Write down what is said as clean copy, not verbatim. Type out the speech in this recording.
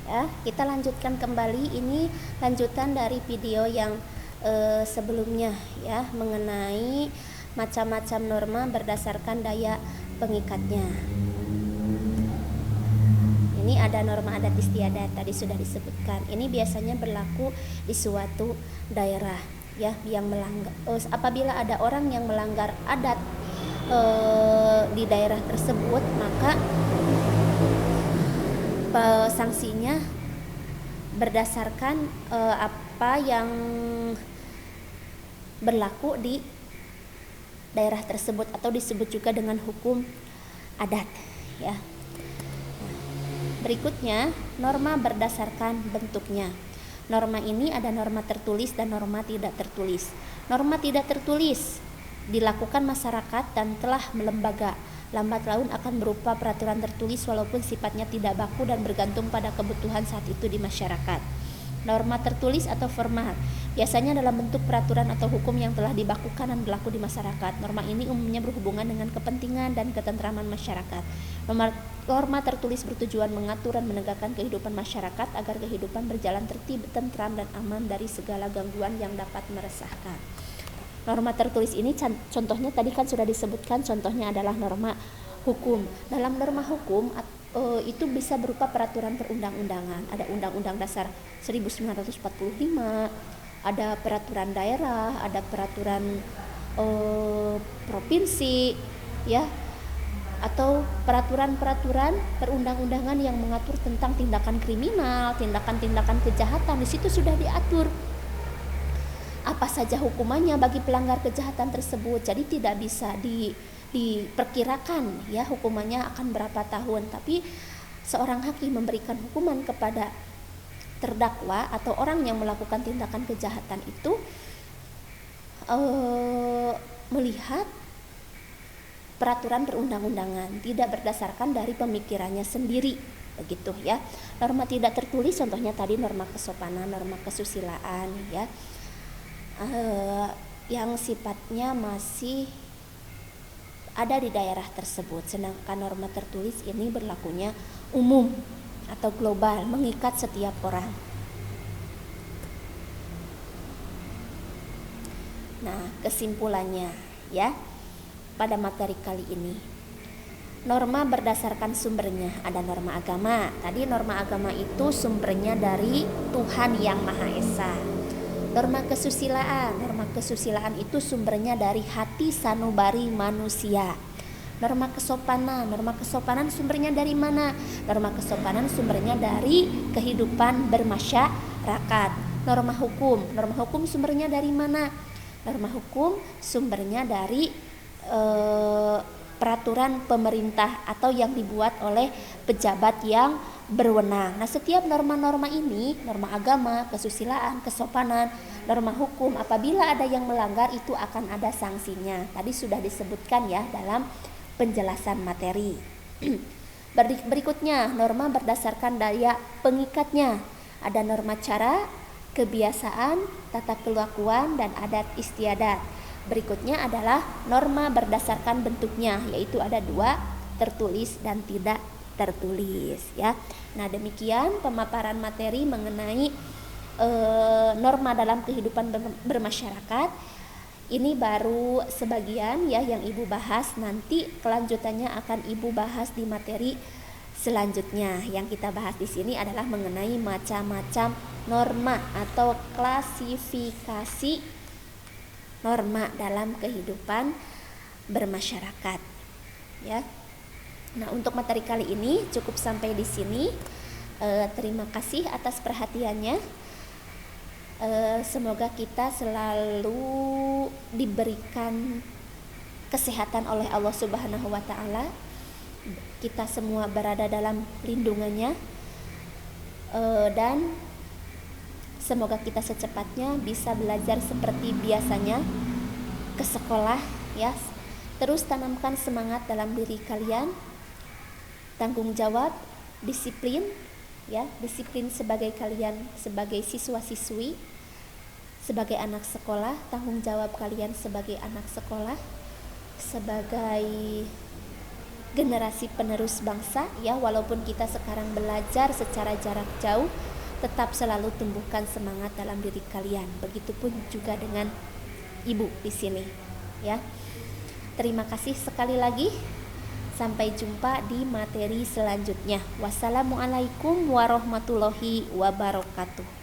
Ya, kita lanjutkan kembali, ini lanjutan dari video yang sebelumnya ya, mengenai macam-macam norma berdasarkan daya pengikatnya. Ini ada norma adat istiadat, tadi sudah disebutkan. Ini biasanya berlaku di suatu daerah ya, yang melanggar apabila ada orang yang melanggar adat di daerah tersebut, maka sanksinya berdasarkan apa yang berlaku di daerah tersebut, atau disebut juga dengan hukum adat ya. Berikutnya, norma berdasarkan bentuknya. Norma ini ada norma tertulis dan norma tidak tertulis. Norma tidak tertulis dilakukan masyarakat dan telah melembaga. Lambat laun akan berupa peraturan tertulis walaupun sifatnya tidak baku dan bergantung pada kebutuhan saat itu di masyarakat. Norma tertulis atau formal biasanya dalam bentuk peraturan atau hukum yang telah dibakukan dan berlaku di masyarakat. Norma ini umumnya berhubungan dengan kepentingan dan ketentraman masyarakat. Norma tertulis bertujuan mengatur dan menegakkan kehidupan masyarakat agar kehidupan berjalan tertib, tentram, dan aman dari segala gangguan yang dapat meresahkan. Norma tertulis ini contohnya tadi kan sudah disebutkan, contohnya adalah norma hukum. Dalam norma hukum itu bisa berupa peraturan perundang-undangan. Ada Undang-Undang Dasar 1945, ada peraturan daerah, ada peraturan provinsi ya, atau peraturan-peraturan perundang-undangan yang mengatur tentang tindakan kriminal, tindakan-tindakan kejahatan. Di situ sudah diatur apa saja hukumannya bagi pelanggar kejahatan tersebut. Jadi tidak bisa diperkirakan ya hukumannya akan berapa tahun, tapi seorang hakim memberikan hukuman kepada terdakwa atau orang yang melakukan tindakan kejahatan itu melihat peraturan perundang-undangan, tidak berdasarkan dari pemikirannya sendiri, begitu ya. Norma tidak tertulis contohnya tadi norma kesopanan, norma kesusilaan ya, yang sifatnya masih ada di daerah tersebut. Sedangkan norma tertulis ini berlakunya umum atau global, mengikat setiap orang. Nah, kesimpulannya ya pada materi kali ini, norma berdasarkan sumbernya. Ada norma agama. Tadi norma agama itu sumbernya dari Tuhan Yang Maha Esa. Norma kesusilaan itu sumbernya dari hati sanubari manusia. Norma kesopanan sumbernya dari mana? Norma kesopanan sumbernya dari kehidupan bermasyarakat. Norma hukum sumbernya dari mana? Norma hukum sumbernya dari peraturan pemerintah atau yang dibuat oleh pejabat yang berwenang. Nah, setiap norma-norma ini, norma agama, kesusilaan, kesopanan, norma hukum, apabila ada yang melanggar itu akan ada sanksinya. Tadi sudah disebutkan ya dalam penjelasan materi. Berikutnya, norma berdasarkan daya pengikatnya. Ada norma cara, kebiasaan, tata kelakuan, dan adat istiadat. Berikutnya adalah norma berdasarkan bentuknya, yaitu ada 2, tertulis dan tidak tertulis ya. Nah, demikian pemaparan materi mengenai norma dalam kehidupan bermasyarakat. Ini baru sebagian ya yang Ibu bahas, nanti kelanjutannya akan Ibu bahas di materi selanjutnya. Yang kita bahas di sini adalah mengenai macam-macam norma atau klasifikasi norma dalam kehidupan bermasyarakat ya. Nah, untuk materi kali ini cukup sampai di sini. Terima kasih atas perhatiannya. Semoga kita selalu diberikan kesehatan oleh Allah Subhanahu wa Ta'ala. Kita semua berada dalam lindungannya, dan semoga kita secepatnya bisa belajar seperti biasanya ke sekolah ya. Terus tanamkan semangat dalam diri kalian, tanggung jawab, disiplin ya, disiplin sebagai kalian sebagai siswa-siswi, sebagai anak sekolah, tanggung jawab kalian sebagai anak sekolah, sebagai generasi penerus bangsa ya, walaupun kita sekarang belajar secara jarak jauh, tetap selalu tumbuhkan semangat dalam diri kalian. Begitupun juga dengan ibu di sini ya. Terima kasih sekali lagi. Sampai jumpa di materi selanjutnya. Wassalamualaikum warahmatullahi wabarakatuh.